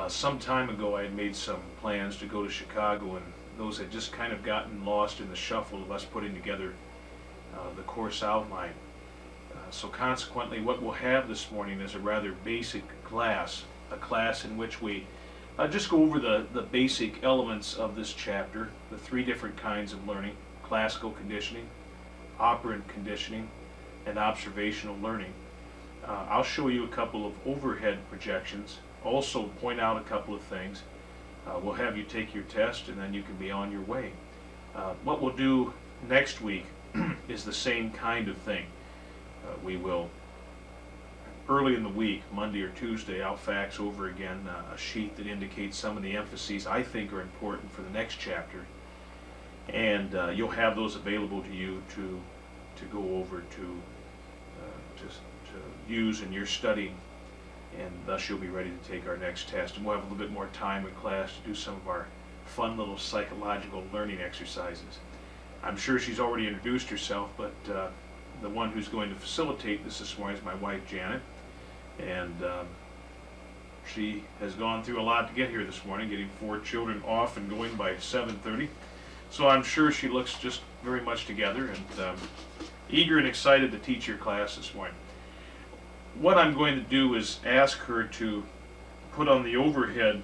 Some time ago I had made some plans to go to Chicago, and those had just kind of gotten lost in the shuffle of us putting together the course outline. So consequently, what we'll have this morning is a rather basic class, a class in which we just go over the basic elements of this chapter, the three different kinds of learning: classical conditioning, operant conditioning, and observational learning. I'll show you a couple of overhead projections, also point out a couple of things. We'll have you take your test, and then you can be on your way. What we'll do next week is the same kind of thing. We will, early in the week, Monday or Tuesday, I'll fax over again a sheet that indicates some of the emphases I think are important for the next chapter, and you'll have those available to you to go over to use in your studying, and thus you'll be ready to take our next test. And we'll have a little bit more time in class to do some of our fun little psychological learning exercises. I'm sure she's already introduced herself, but the one who's going to facilitate this morning is my wife, Janet, and she has gone through a lot to get here this morning, getting 4 children off and going by 7:30. So I'm sure she looks just very much together and eager and excited to teach your class this morning. What I'm going to do is ask her to put on the overhead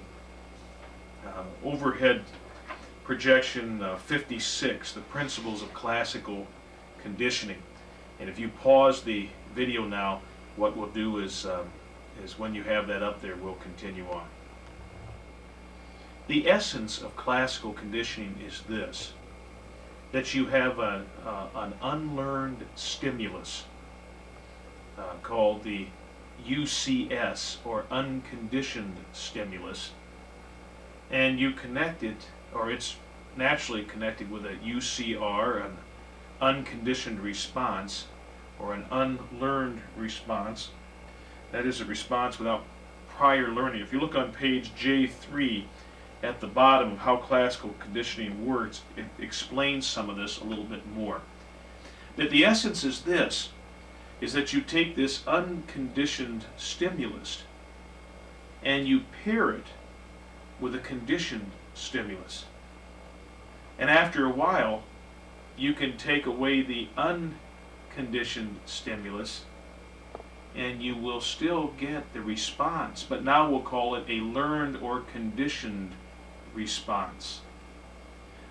projection 56, the principles of classical conditioning. And if you pause the video now, what we'll do is when you have that up there, we'll continue on. The essence of classical conditioning is this: that you have an unlearned stimulus called the UCS, or unconditioned stimulus, and you connect it, or it's naturally connected with a UCR, an unconditioned response, or an unlearned response. That is a response without prior learning. If you look on page J3 at the bottom of how classical conditioning works, it explains some of this a little bit more. That the essence is this: is that you take this unconditioned stimulus and you pair it with a conditioned stimulus. And after a while, you can take away the unconditioned stimulus and you will still get the response, but now we'll call it a learned or conditioned response.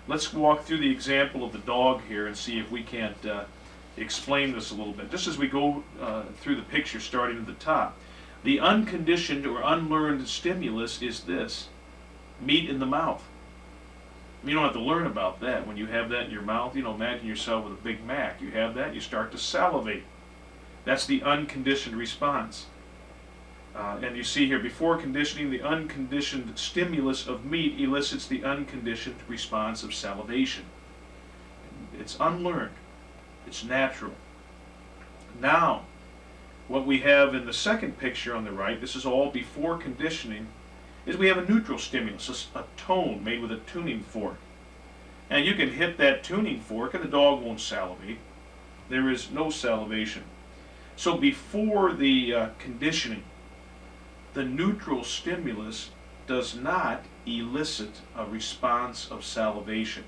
Let's walk through the example of the dog here and see if we can't explain this a little bit, just as we go through the picture starting at the top. The unconditioned or unlearned stimulus is this: meat in the mouth. You don't have to learn about that. When you have that in your mouth, imagine yourself with a Big Mac. You have that, you start to salivate. That's the unconditioned response. And you see here, before conditioning, the unconditioned stimulus of meat elicits the unconditioned response of salivation. It's unlearned. It's natural. Now, what we have in the second picture on the right, this is all before conditioning, is we have a neutral stimulus, a tone made with a tuning fork. And you can hit that tuning fork and the dog won't salivate. There is no salivation. So before the conditioning, the neutral stimulus does not elicit a response of salivation.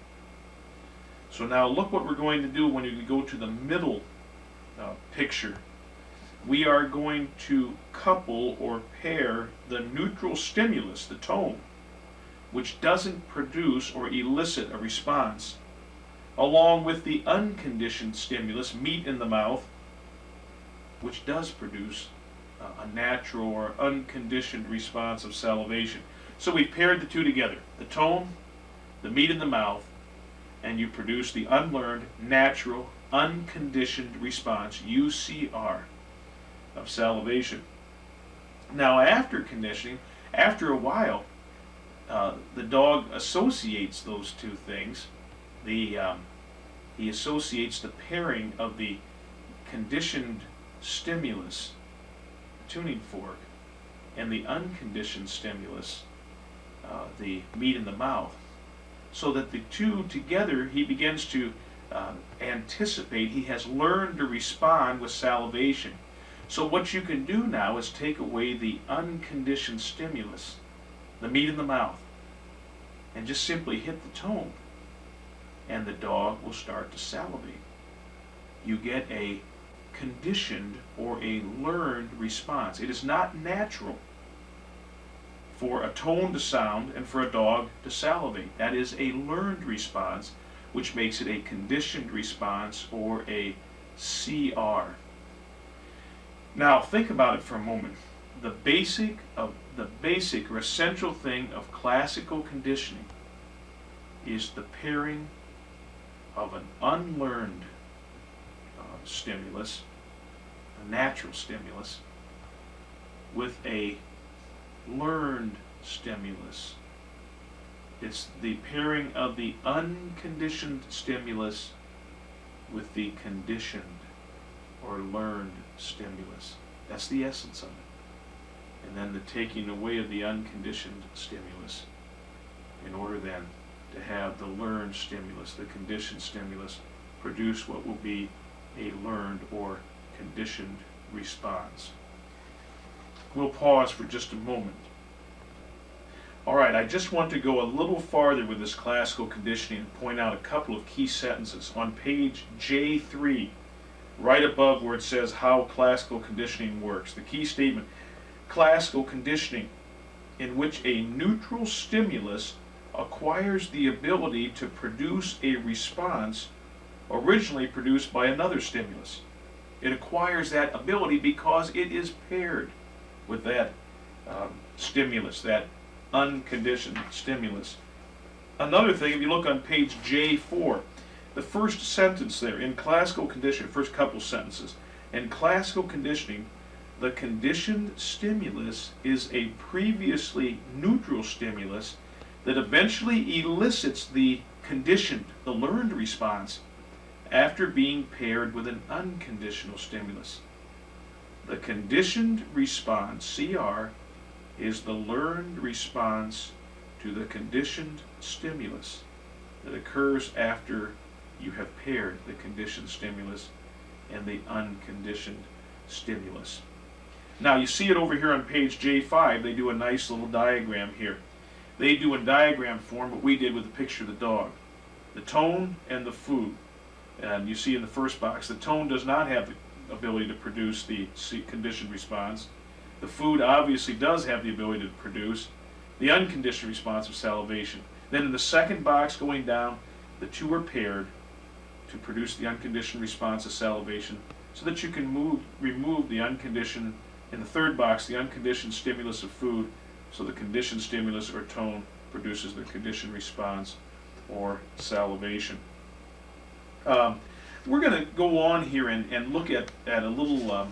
So now look what we're going to do when we go to the middle picture. We are going to couple or pair the neutral stimulus, the tone, which doesn't produce or elicit a response, along with the unconditioned stimulus, meat in the mouth, which does produce a natural or unconditioned response of salivation. So we've paired the two together, the tone, the meat in the mouth, and you produce the unlearned, natural, unconditioned response, UCR, of salivation. Now after conditioning, after a while, the dog associates those two things. He associates the pairing of the conditioned stimulus, tuning fork, and the unconditioned stimulus, the meat in the mouth, so that the two together, he begins to anticipate. He has learned to respond with salivation. So what you can do now is take away the unconditioned stimulus the meat in the mouth, and just simply hit the tone, and the dog will start to salivate. You get a conditioned or a learned response. It is not natural for a tone to sound and for a dog to salivate. That is a learned response, which makes it a conditioned response or a CR. Now think about it for a moment. The basic or essential thing of classical conditioning is the pairing of an unlearned stimulus, a natural stimulus, with a learned stimulus. It's the pairing of the unconditioned stimulus with the conditioned or learned stimulus. That's the essence of it. And then the taking away of the unconditioned stimulus in order then to have the learned stimulus, the conditioned stimulus, produce what will be a learned or conditioned response. We'll pause for just a moment. All right, I just want to go a little farther with this classical conditioning and point out a couple of key sentences. On page J3, right above where it says how classical conditioning works, the key statement, classical conditioning in which a neutral stimulus acquires the ability to produce a response originally produced by another stimulus. It acquires that ability because it is paired with that stimulus, that unconditioned stimulus. Another thing, if you look on page J4, the first sentence there, in classical conditioning, first couple sentences, in classical conditioning, the conditioned stimulus is a previously neutral stimulus that eventually elicits the conditioned, the learned response after being paired with an unconditional stimulus. The conditioned response, CR, is the learned response to the conditioned stimulus that occurs after you have paired the conditioned stimulus and the unconditioned stimulus. Now you see it over here on page J5, they do a nice little diagram here. They do in diagram form what we did with the picture of the dog. The tone and the food. And you see in the first box, the tone does not have the ability to produce the conditioned response. The food obviously does have the ability to produce the unconditioned response of salivation. Then in the second box going down, the two are paired to produce the unconditioned response of salivation so that you can remove the unconditioned, in the third box, the unconditioned stimulus of food, so the conditioned stimulus or tone produces the conditioned response or salivation. We're going to go on here and look at a little,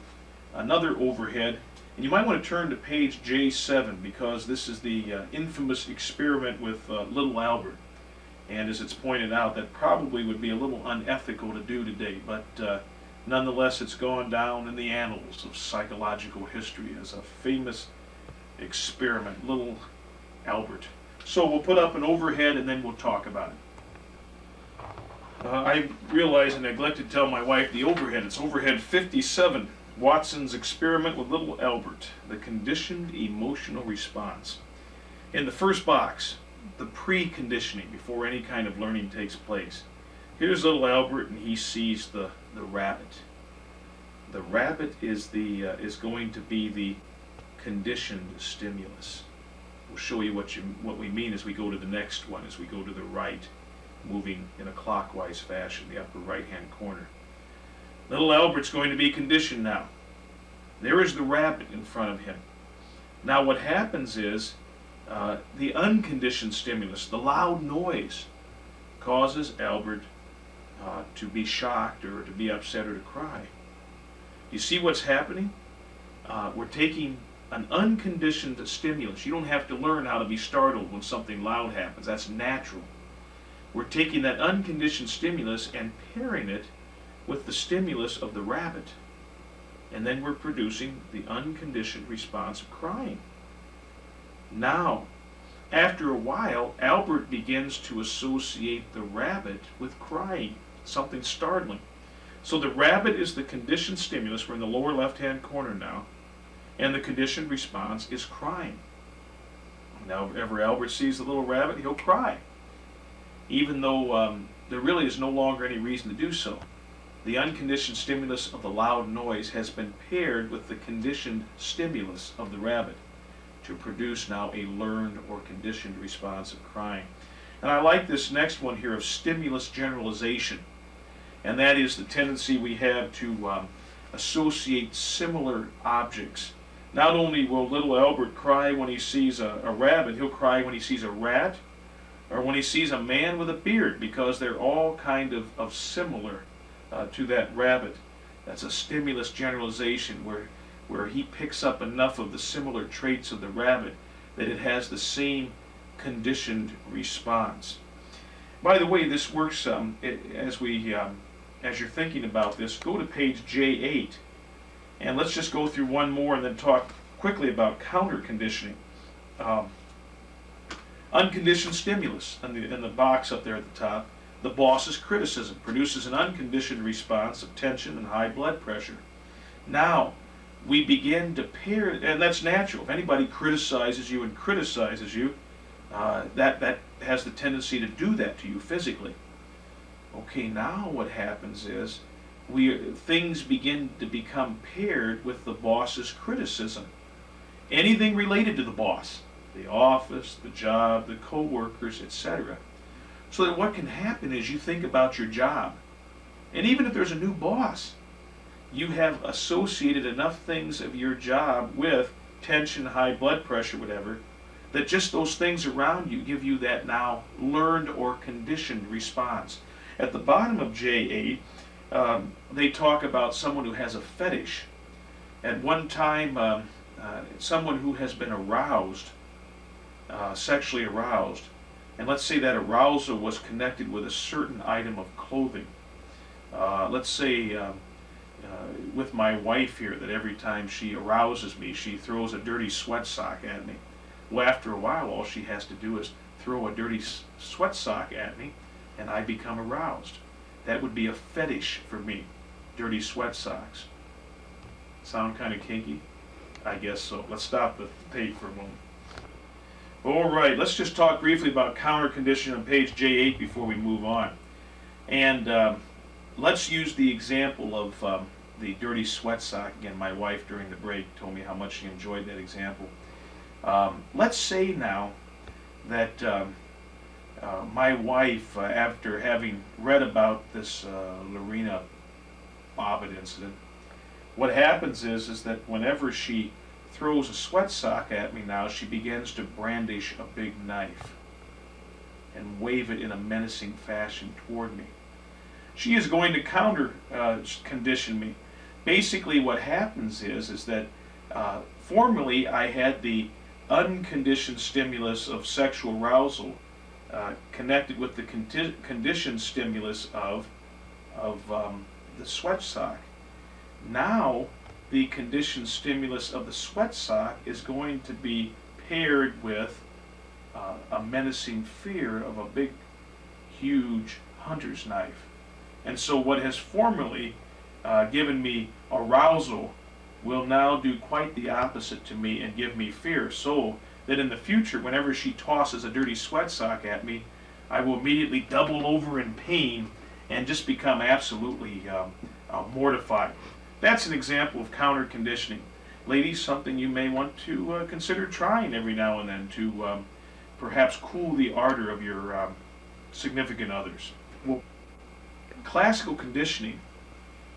another overhead. And you might want to turn to page J7 because this is the infamous experiment with little Albert. And as it's pointed out, that probably would be a little unethical to do today, but nonetheless it's gone down in the annals of psychological history as a famous experiment, little Albert. So we'll put up an overhead and then we'll talk about it. I realized and neglected to tell my wife the overhead. It's overhead 57. Watson's experiment with little Albert, the conditioned emotional response. In the first box, the preconditioning before any kind of learning takes place. Here's little Albert and he sees the rabbit. The rabbit is going to be the conditioned stimulus. We'll show you what we mean as we go to the next one, as we go to the right, moving in a clockwise fashion, the upper right-hand corner. Little Albert's going to be conditioned now. There is the rabbit in front of him. Now what happens is the unconditioned stimulus, the loud noise, causes Albert to be shocked or to be upset or to cry. You see what's happening? We're taking an unconditioned stimulus. You don't have to learn how to be startled when something loud happens. That's natural. We're taking that unconditioned stimulus and pairing it with the stimulus of the rabbit. And then we're producing the unconditioned response of crying. Now, after a while, Albert begins to associate the rabbit with crying, something startling. So the rabbit is the conditioned stimulus. We're in the lower left-hand corner now. And the conditioned response is crying. Now, whenever Albert sees the little rabbit, he'll cry, even though there really is no longer any reason to do so. The unconditioned stimulus of the loud noise has been paired with the conditioned stimulus of the rabbit to produce now a learned or conditioned response of crying. And I like this next one here of stimulus generalization. And that is the tendency we have to associate similar objects. Not only will little Albert cry when he sees a rabbit, he'll cry when he sees a rat or when he sees a man with a beard, because they're all kind of similar to that rabbit. That's a stimulus generalization where he picks up enough of the similar traits of the rabbit that it has the same conditioned response. By the way, this works as you're thinking about this. Go to page J8, and let's just go through one more and then talk quickly about counter conditioning. Unconditioned stimulus in the box up there at the top. The boss's criticism produces an unconditioned response of tension and high blood pressure. Now, we begin to pair, and that's natural. If anybody criticizes you, that has the tendency to do that to you physically. Okay, now what happens is things begin to become paired with the boss's criticism. Anything related to the boss, the office, the job, the co-workers, etc. So that what can happen is you think about your job. And even if there's a new boss, you have associated enough things of your job with tension, high blood pressure, whatever, that just those things around you give you that now learned or conditioned response. At the bottom of J8, they talk about someone who has a fetish. At one time, someone who has been aroused, sexually aroused, and let's say that arousal was connected with a certain item of clothing. Let's say with my wife here, that every time she arouses me, she throws a dirty sweat sock at me. Well, after a while, all she has to do is throw a dirty sweat sock at me, and I become aroused. That would be a fetish for me, dirty sweat socks. Sound kind of kinky? I guess so. Let's stop the tape for a moment. All right, let's just talk briefly about counter conditioning on page J8 before we move on. And let's use the example of the dirty sweat sock. Again, my wife during the break told me how much she enjoyed that example. Let's say now that my wife, after having read about this Lorena Bobbitt incident, what happens is that whenever she throws a sweat sock at me now, she begins to brandish a big knife and wave it in a menacing fashion toward me. She is going to counter condition me. Basically what happens is that formerly I had the unconditioned stimulus of sexual arousal connected with the conditioned stimulus of the sweat sock. Now the conditioned stimulus of the sweat sock is going to be paired with a menacing fear of a big, huge hunter's knife. And so what has formerly given me arousal will now do quite the opposite to me and give me fear, so that in the future, whenever she tosses a dirty sweat sock at me, I will immediately double over in pain and just become absolutely mortified. That's an example of counter conditioning. Ladies, something you may want to consider trying every now and then to perhaps cool the ardor of your significant others. Well, classical conditioning,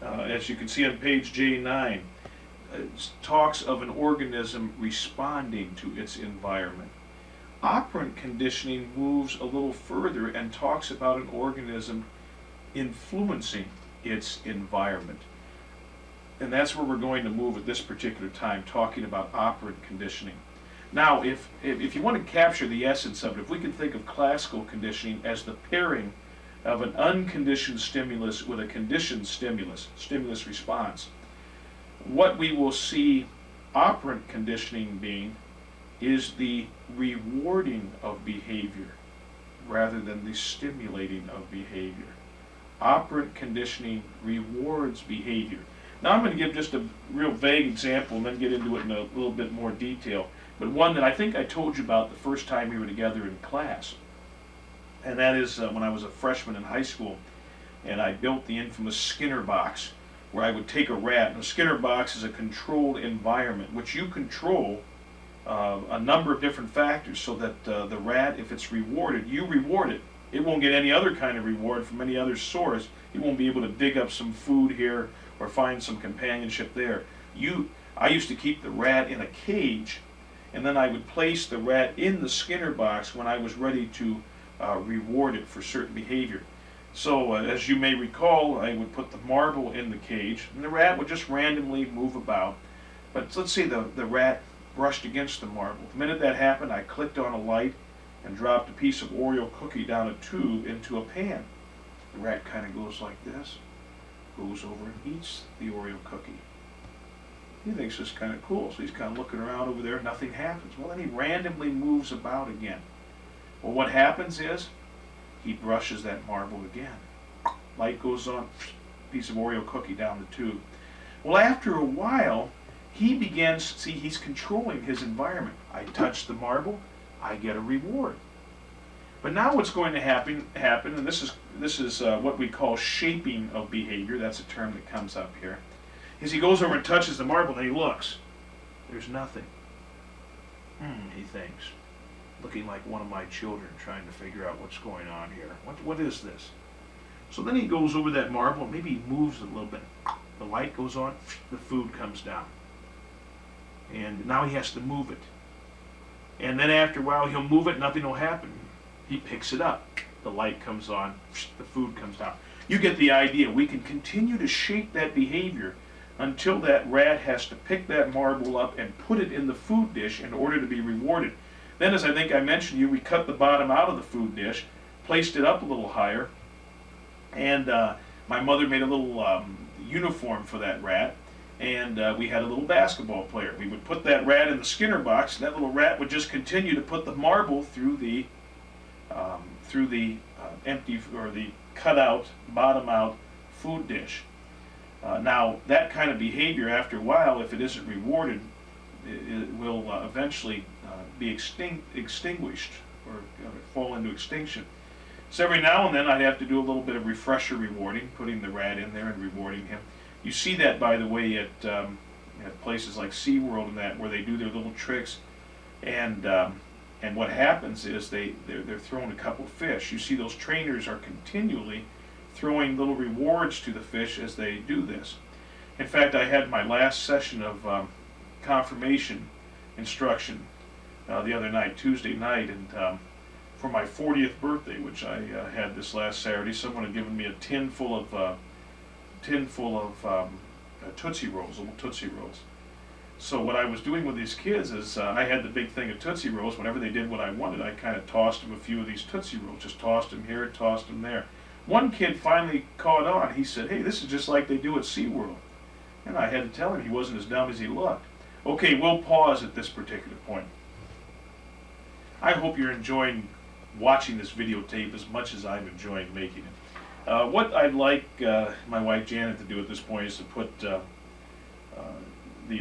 as you can see on page J9, talks of an organism responding to its environment. Operant conditioning moves a little further and talks about an organism influencing its environment. And that's where we're going to move at this particular time, talking about operant conditioning. Now, if you want to capture the essence of it, if we can think of classical conditioning as the pairing of an unconditioned stimulus with a conditioned stimulus response, what we will see operant conditioning being is the rewarding of behavior rather than the stimulating of behavior. Operant conditioning rewards behavior. Now I'm going to give just a real vague example and then get into it in a little bit more detail. but one that I think I told you about the first time we were together in class. And that is when I was a freshman in high school, and I built the infamous Skinner box, where I would take a rat, and a Skinner box is a controlled environment, which you control a number of different factors, so that the rat, if it's rewarded, you reward it. It won't get any other kind of reward from any other source. It won't be able to dig up some food here or find some companionship there. I used to keep the rat in a cage, and then I would place the rat in the Skinner box when I was ready to reward it for certain behavior. So as you may recall, I would put the marble in the cage, and the rat would just randomly move about. But let's say the rat brushed against the marble. The minute that happened, I clicked on a light and dropped a piece of Oreo cookie down a tube into a pan. The rat kind of goes like this, goes over and eats the Oreo cookie. He thinks it's kind of cool, so he's kind of looking around over there, nothing happens. Well, then he randomly moves about again. Well, what happens is, he brushes that marble again. Light goes on, piece of Oreo cookie down the tube. Well, after a while, he begins, see, he's controlling his environment. I touch the marble, I get a reward. But now what's going to happen, and this is what we call shaping of behavior, that's a term that comes up here, is he goes over and touches the marble and he looks. There's nothing. He thinks, looking like one of my children trying to figure out what's going on here. What is this? So then he goes over that marble, maybe he moves it a little bit. The light goes on, the food comes down. And now he has to move it. And then after a while he'll move it, nothing will happen. He picks it up. The light comes on, the food comes down. You get the idea. We can continue to shape that behavior until that rat has to pick that marble up and put it in the food dish in order to be rewarded. Then, as I think I mentioned to you, we cut the bottom out of the food dish, placed it up a little higher, and my mother made a little uniform for that rat, and we had a little basketball player. We would put that rat in the Skinner box, and that little rat would just continue to put the marble through the empty, or the cut-out, bottom-out food dish. Now, that kind of behavior, after a while, if it isn't rewarded, it will eventually be extinguished or fall into extinction. So every now and then I'd have to do a little bit of refresher rewarding, putting the rat in there and rewarding him. You see that, by the way, at places like SeaWorld and that, where they do their little tricks, and what happens is they're throwing a couple of fish. You see those trainers are continually throwing little rewards to the fish as they do this. In fact, I had my last session of confirmation instruction the other night, Tuesday night, and for my 40th birthday, which I had this last Saturday, someone had given me a tin full of Tootsie Rolls, little Tootsie Rolls. So what I was doing with these kids is I had the big thing of Tootsie Rolls. Whenever they did what I wanted, I kind of tossed them a few of these Tootsie Rolls, just tossed them here, tossed them there. One kid finally caught on. He said, "Hey, this is just like they do at SeaWorld." And I had to tell him he wasn't as dumb as he looked. Okay, we'll pause at this particular point. I hope you're enjoying watching this videotape as much as I'm enjoying making it. What I'd like my wife Janet to do at this point is to put the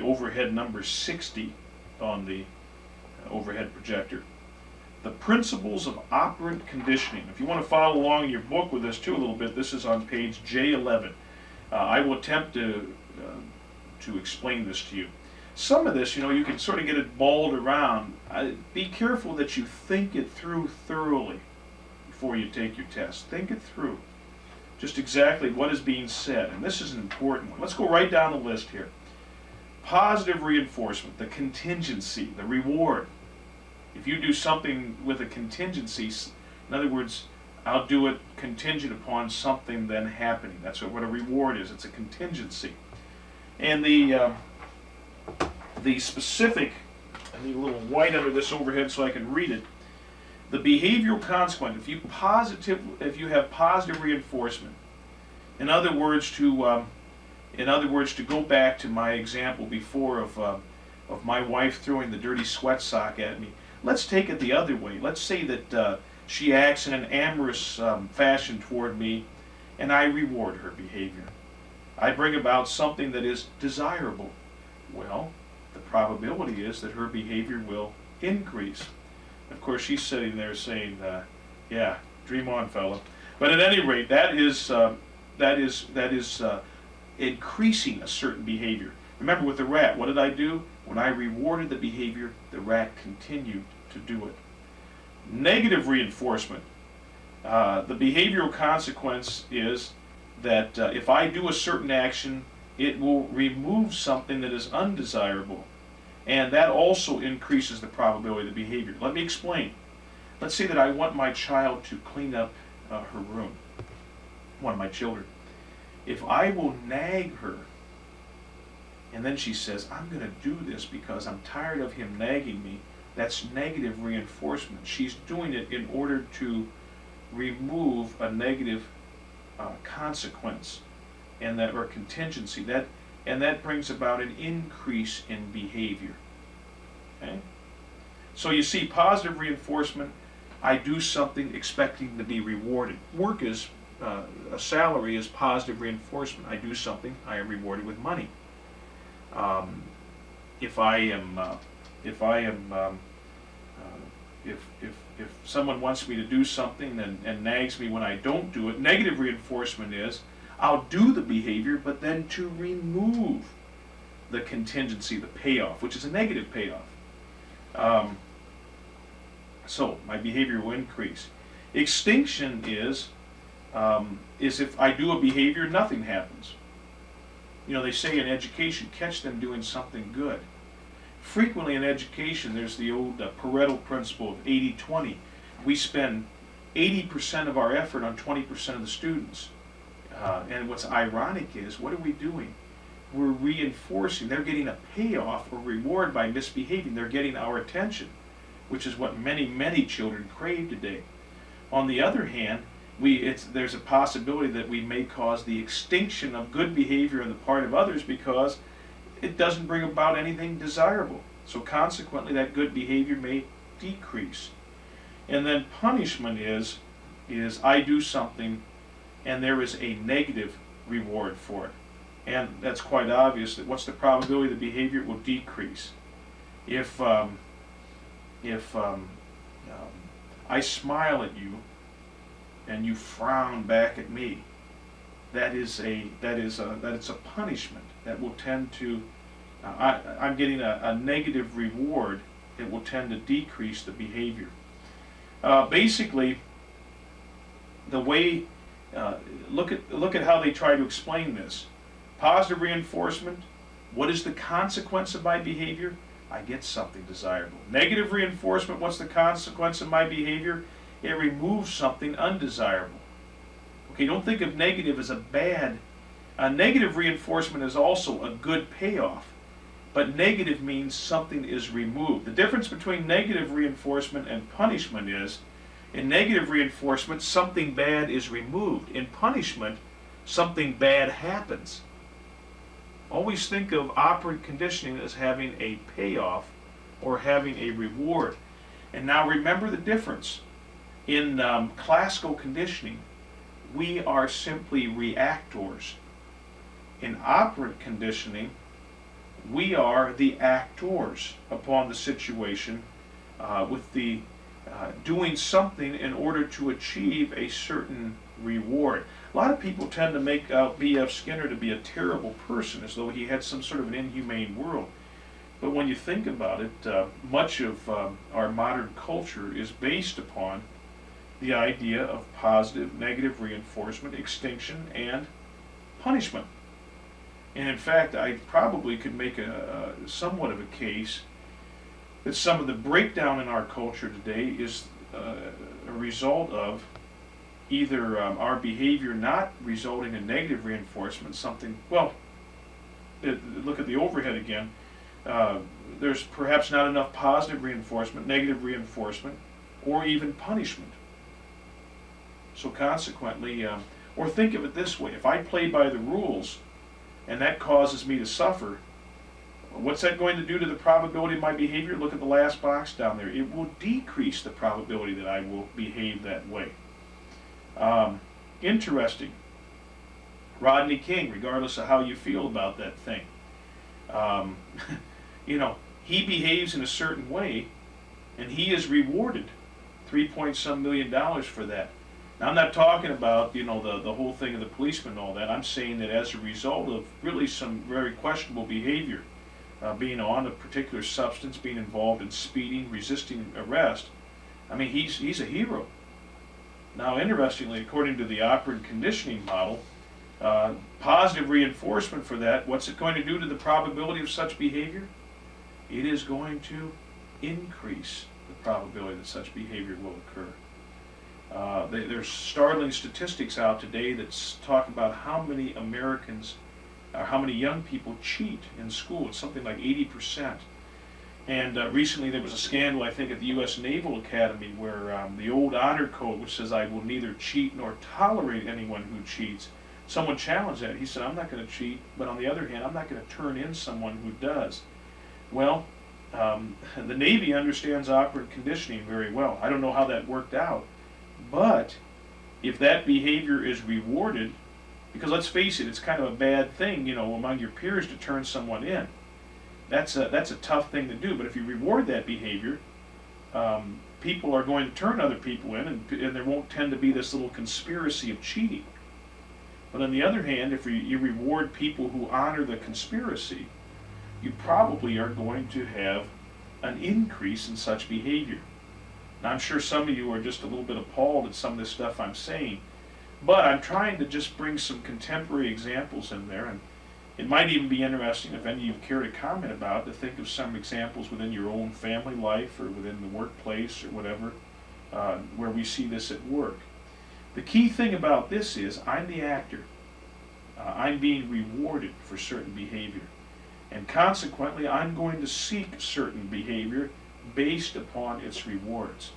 overhead number 60 on the overhead projector. The principles of operant conditioning. If you want to follow along in your book with this too a little bit, this is on page J11. I will attempt to explain this to you. Some of this, you can sort of get it balled around. Be careful that you think it through thoroughly before you take your test. Think it through. Just exactly what is being said. And this is an important one. Let's go right down the list here. Positive reinforcement, the contingency, the reward. If you do something with a contingency, in other words, I'll do it contingent upon something then happening. That's what a reward is. It's a contingency. And the specific, I need a little white under this overhead so I can read it. The behavioral consequence, if you have positive reinforcement, in other words, to go back to my example before of my wife throwing the dirty sweat sock at me, let's take it the other way. Let's say that she acts in an amorous fashion toward me, and I reward her behavior. I bring about something that is desirable. Well, the probability is that her behavior will increase. Of course, she's sitting there saying, yeah, dream on, fella. But at any rate, that is increasing a certain behavior. Remember with the rat, what did I do? When I rewarded the behavior, the rat continued to do it. Negative reinforcement. The behavioral consequence is that if I do a certain action, it will remove something that is undesirable. And that also increases the probability of the behavior. Let me explain. Let's say that I want my child to clean up her room, one of my children. If I will nag her, and then she says, I'm going to do this because I'm tired of him nagging me, that's negative reinforcement. She's doing it in order to remove a negative consequence and that, or contingency, and that brings about an increase in behavior. Okay? So you see, positive reinforcement, I do something expecting to be rewarded. Work is, a salary is positive reinforcement. I do something, I am rewarded with money. If someone wants me to do something and nags me when I don't do it, negative reinforcement is I'll do the behavior, but then to remove the contingency, the payoff, which is a negative payoff. So my behavior will increase. Extinction is if I do a behavior, nothing happens. You know, they say in education, catch them doing something good. Frequently in education, there's the old Pareto principle of 80-20. We spend 80% of our effort on 20% of the students. And what's ironic is, what are we doing? We're reinforcing. They're getting a payoff or reward by misbehaving. They're getting our attention, which is what many, many children crave today. On the other hand, there's a possibility that we may cause the extinction of good behavior on the part of others because it doesn't bring about anything desirable. So consequently, that good behavior may decrease. And then punishment is I do something and there is a negative reward for it. And that's quite obvious that what's the probability the behavior will decrease. If I smile at you and you frown back at me, that is a punishment that will tend to I'm getting a negative reward that will tend to decrease the behavior. Basically, the way look at how they try to explain this. Positive reinforcement, what is the consequence of my behavior? I get something desirable. Negative reinforcement, what's the consequence of my behavior? It removes something undesirable. Okay, don't think of negative as a bad. Negative reinforcement is also a good payoff, but negative means something is removed. The difference between negative reinforcement and punishment is, in negative reinforcement, something bad is removed. In punishment, something bad happens. Always think of operant conditioning as having a payoff or having a reward. And now remember the difference. In classical conditioning, we are simply reactors. In operant conditioning, we are the actors upon the situation with the doing something in order to achieve a certain reward. A lot of people tend to make out B.F. Skinner to be a terrible person, as though he had some sort of an inhumane world. But when you think about it, much of our modern culture is based upon the idea of positive, negative reinforcement, extinction, and punishment. And in fact, I probably could make somewhat of a case that some of the breakdown in our culture today is a result of either our behavior not resulting in negative reinforcement, something, well, look at the overhead again. There's perhaps not enough positive reinforcement, negative reinforcement, or even punishment. So consequently, or think of it this way, if I play by the rules and that causes me to suffer, what's that going to do to the probability of my behavior? Look at the last box down there. It will decrease the probability that I will behave that way. Interesting. Rodney King, regardless of how you feel about that thing. You know, he behaves in a certain way, and he is rewarded 3 point some million for that. Now, I'm not talking about, you know, the whole thing of the policeman and all that. I'm saying that as a result of really some very questionable behavior, being on a particular substance, being involved in speeding, resisting arrest, I mean, he's a hero. Now, interestingly, according to the operant conditioning model, positive reinforcement for that, what's it going to do to the probability of such behavior? It is going to increase the probability that such behavior will occur. There's startling statistics out today that talk about how many Americans, or how many young people cheat in school. It's something like 80%. And recently there was a scandal, I think, at the U.S. Naval Academy where the old honor code, which says I will neither cheat nor tolerate anyone who cheats, someone challenged that. He said, I'm not going to cheat, but on the other hand, I'm not going to turn in someone who does. Well, the Navy understands operant conditioning very well. I don't know how that worked out, but if that behavior is rewarded, because let's face it, it's kind of a bad thing, you know, among your peers to turn someone in. That's a tough thing to do, but if you reward that behavior, people are going to turn other people in, and there won't tend to be this little conspiracy of cheating. But on the other hand, if you reward people who honor the conspiracy, you probably are going to have an increase in such behavior. Now, I'm sure some of you are just a little bit appalled at some of this stuff I'm saying, but I'm trying to just bring some contemporary examples in there, and it might even be interesting, if any of you care to comment about, to think of some examples within your own family life or within the workplace or whatever, where we see this at work. The key thing about this is I'm the actor. I'm being rewarded for certain behavior. And consequently, I'm going to seek certain behavior based upon its rewards.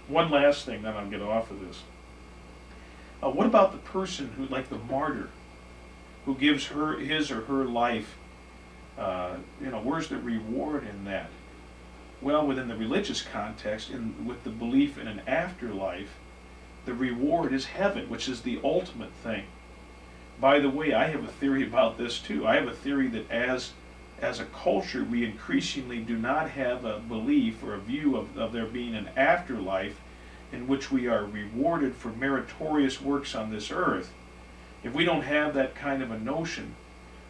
One last thing, then I'll get off of this. What about the person who, like the martyr, who gives his or her life? Where's the reward in that? Well, within the religious context, with the belief in an afterlife, the reward is heaven, which is the ultimate thing. By the way, I have a theory about this too. I have a theory that as a culture, we increasingly do not have a belief or a view of there being an afterlife in which we are rewarded for meritorious works on this earth. If we don't have that kind of a notion,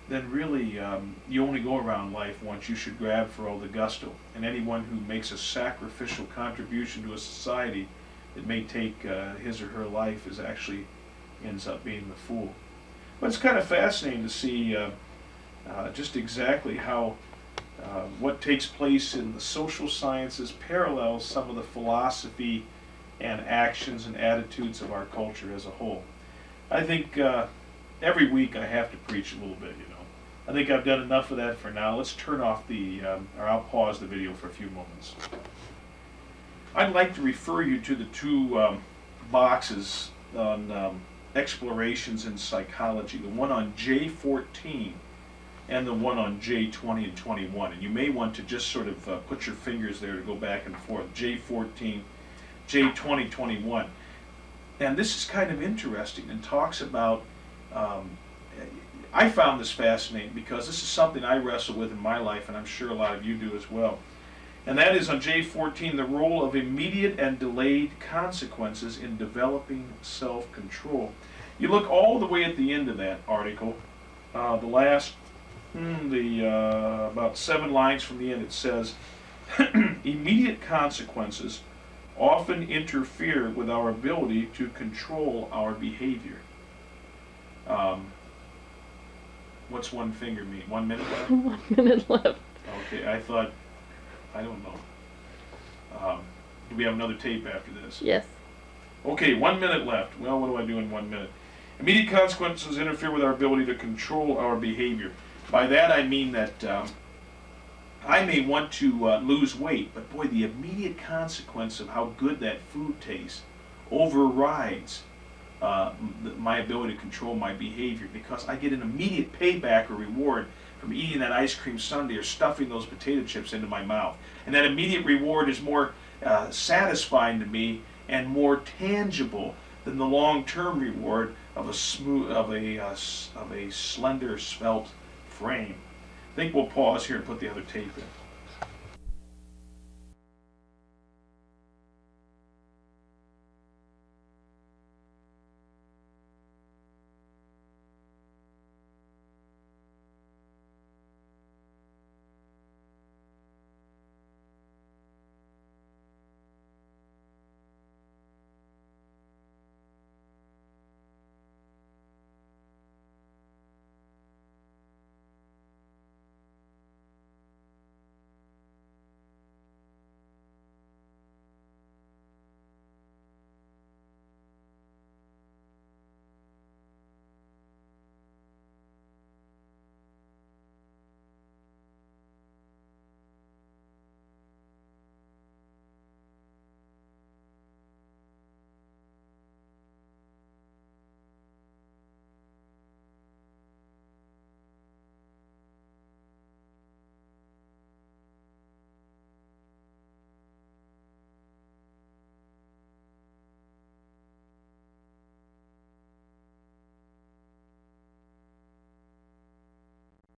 then really you only go around life once. You should grab for all the gusto. And anyone who makes a sacrificial contribution to a society that may take his or her life actually ends up being the fool. But it's kind of fascinating to see just exactly how what takes place in the social sciences parallels some of the philosophy and actions and attitudes of our culture as a whole. I think every week I have to preach a little bit, you know. I think I've done enough of that for now. Let's turn off or I'll pause the video for a few moments. I'd like to refer you to the two boxes on explorations in psychology, the one on J14 and the one on J20 and 21. And you may want to just sort of put your fingers there to go back and forth, J14, J20, 21. And this is kind of interesting and talks about, I found this fascinating because this is something I wrestle with in my life, and I'm sure a lot of you do as well. And that is on J14, the role of immediate and delayed consequences in developing self-control. You look all the way at the end of that article, the last, about 7 lines from the end, it says, immediate consequences often interfere with our ability to control our behavior. What's one finger mean? 1 minute left? 1 minute left. Okay, I don't know. Do we have another tape after this? Yes. Okay, 1 minute left. Well, what do I do in 1 minute? Immediate consequences interfere with our ability to control our behavior. By that I mean that I may want to lose weight, but boy, the immediate consequence of how good that food tastes overrides my ability to control my behavior, because I get an immediate payback or reward from eating that ice cream sundae or stuffing those potato chips into my mouth. And that immediate reward is more satisfying to me and more tangible than the long-term reward of a slender, svelte frame. think we'll pause here and put the other tape in.